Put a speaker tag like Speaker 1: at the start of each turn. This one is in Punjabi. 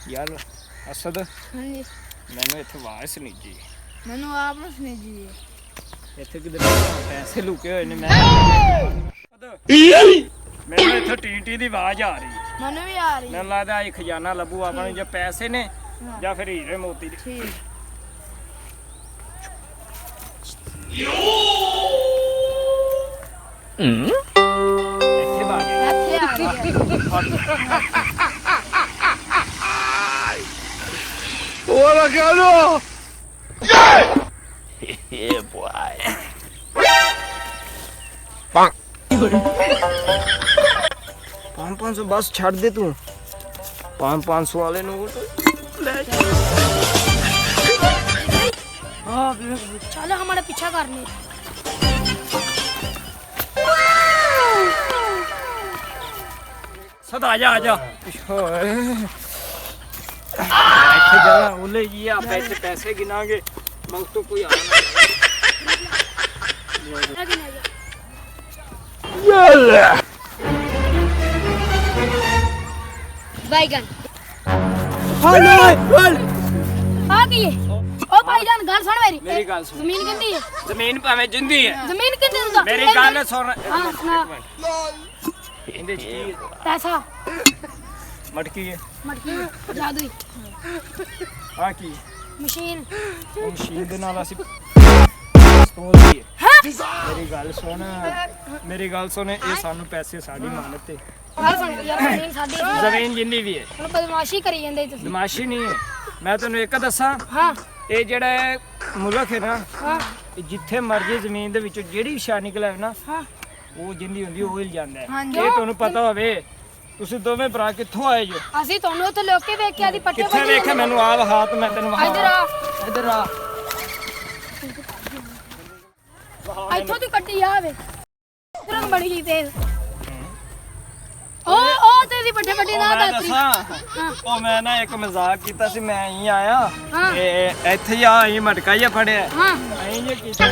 Speaker 1: यार असद
Speaker 2: हाँ जी
Speaker 1: मैंने इत्थे आवाज सुनी जी
Speaker 2: मैनू आप ना सुनी जी
Speaker 1: इत्थे किधर पैसे लुके हुए ने मैं मैनू इत्थे टी दी आवाज आ रही
Speaker 2: मैनू भी आ रही है
Speaker 1: मैनू लगदा ये खजाना लभू आपने जो पैसे ने या फिर हीरे मोती ने
Speaker 2: ठीक
Speaker 1: इत्थे बाज
Speaker 2: ਇੱਥੇ ਆ ਰਹੀ ਹੈ
Speaker 3: Hola, Carlos!
Speaker 1: Yeah, boy. 500 बस छड़ दे तू 500 वाले नोट ले
Speaker 2: हाँ चलो हमारा पीछा करने
Speaker 1: सदा आजा ਇੱਥੇ ਜਗ੍ਹਾ ਉਹਲੇ ਜੀ ਆਪਾਂ ਇੱਥੇ ਪੈਸੇ ਗਿਨਾਂਗੇ ਮਗ ਤੋਂ ਕੋਈ ਆਣਾ ਯਾਲਾ
Speaker 2: बैगन
Speaker 1: ਹਲ
Speaker 2: आ गई ओ भाईजान गल सुन
Speaker 1: मेरी गल सुन
Speaker 2: जमीन किंदी है
Speaker 1: ਜ਼ਮੀਨ ਭਾਵੇਂ ਜਿੰਦੀ ਹੈ
Speaker 2: जमीन किंदी है
Speaker 1: ਮੇਰੀ ਗੱਲ ਸੁਣ
Speaker 2: हां सुना
Speaker 1: ਇਹਦੇ ਚ ਕੀ ਹੈ?
Speaker 2: पैसा
Speaker 1: ਮਟਕੀ ਹੈ
Speaker 2: मटकी जादू
Speaker 1: ਆ ਕੀ ਹੈ?
Speaker 2: मशीन
Speaker 1: ਉਹ ਮਸ਼ੀਨ ਦੇ ਨਾਲ ਅਸੀਂ ਪਿਸਤੌਲ ਦੀ ਹੈ
Speaker 2: हां
Speaker 1: ਮੇਰੀ ਗੱਲ ਸੁਣ ਇਹ ਸਾਨੂੰ ਪੈਸੇ ਸਾਡੀ ਮਾਨਤ ਤੇ
Speaker 2: गल सुन यार जमीन साडी
Speaker 1: ਜ਼ਮੀਨ ਜਿੰਨੀ ਵੀ ਹੈ
Speaker 2: ਹੁਣ ਬਦਮਾਸ਼ੀ ਕਰੀ ਜਾਂਦੇ ਤੁਸੀਂ
Speaker 1: ਬਦਮਾਸ਼ੀ ਨਹੀਂ ਹੈ ਮੈਂ ਤੈਨੂੰ ਇੱਕ ਦੱਸਾਂ
Speaker 2: ਹਾਂ
Speaker 1: ਇਹ ਜਿਹੜਾ ਮੁਲਕ ਹੈ ਨਾ
Speaker 2: ਹਾਂ
Speaker 1: ਇਹ ਜਿੱਥੇ ਮਰਜ਼ੀ ਜ਼ਮੀਨ ਦੇ ਵਿੱਚੋਂ ਜਿਹੜੀ ਵੀ ਸ਼ਾ ਨਿਕਲੇ ਨਾ
Speaker 2: ਹਾਂ
Speaker 1: ਉਹ ਜਿੰਦੀ ਹੁੰਦੀ ਉਹ ਹਿਲ ਜਾਂਦਾ ਹੈ
Speaker 2: ਹਾਂਜੀ।
Speaker 1: ਇਹ ਤੁਹਾਨੂੰ ਪਤਾ ਹੋਵੇ ਤੁਸੀਂ ਦੋਵੇਂ ਭਰਾ ਕਿੱਥੋਂ ਆਏ ਜੋ
Speaker 2: ਅਸੀਂ ਤੁਹਾਨੂੰ ਉੱਥੇ ਲੋਕ ਕੇ ਵੇਖਿਆ ਦੀ ਪੱਟੇ
Speaker 1: ਕਿੱਥੇ ਵੇਖਿਆ ਮੈਨੂੰ ਆਹ ਹਾਥ ਮੈਂ ਤੈਨੂੰ
Speaker 2: ਇੱਧਰ ਆ
Speaker 1: ਇੱਧਰ ਆ
Speaker 2: ਇੱਥੋਂ ਦੀ ਕੱਢੀ ਆਵੇ ਇਧਰ ਬੜੀ ਜੀ ਤੇਜ਼ ਉਹ ਤੇਰੀ ਵੱਡੇ ਵੱਡੇ ਦਾ
Speaker 1: ਮੈਂ
Speaker 2: ਦਾਤਰੀ
Speaker 1: ਦੱਸਾਂ
Speaker 2: ਹਾਂ
Speaker 1: ਉਹ ਮੈਂ ਨਾ ਇੱਕ ਮਜ਼ਾਕ ਕੀਤਾ ਸੀ ਮੈਂ ਹੀ ਆਇਆ
Speaker 2: ਹਾਂ।
Speaker 1: ਇਹ ਇੱਥੇ ਹੀ ਆ ਹੀ ਮਟਕਾ ਹੀ ਫੜਿਆ
Speaker 2: ਹਾਂ
Speaker 1: ਐਂ ਜੇ ਕੀਤਾ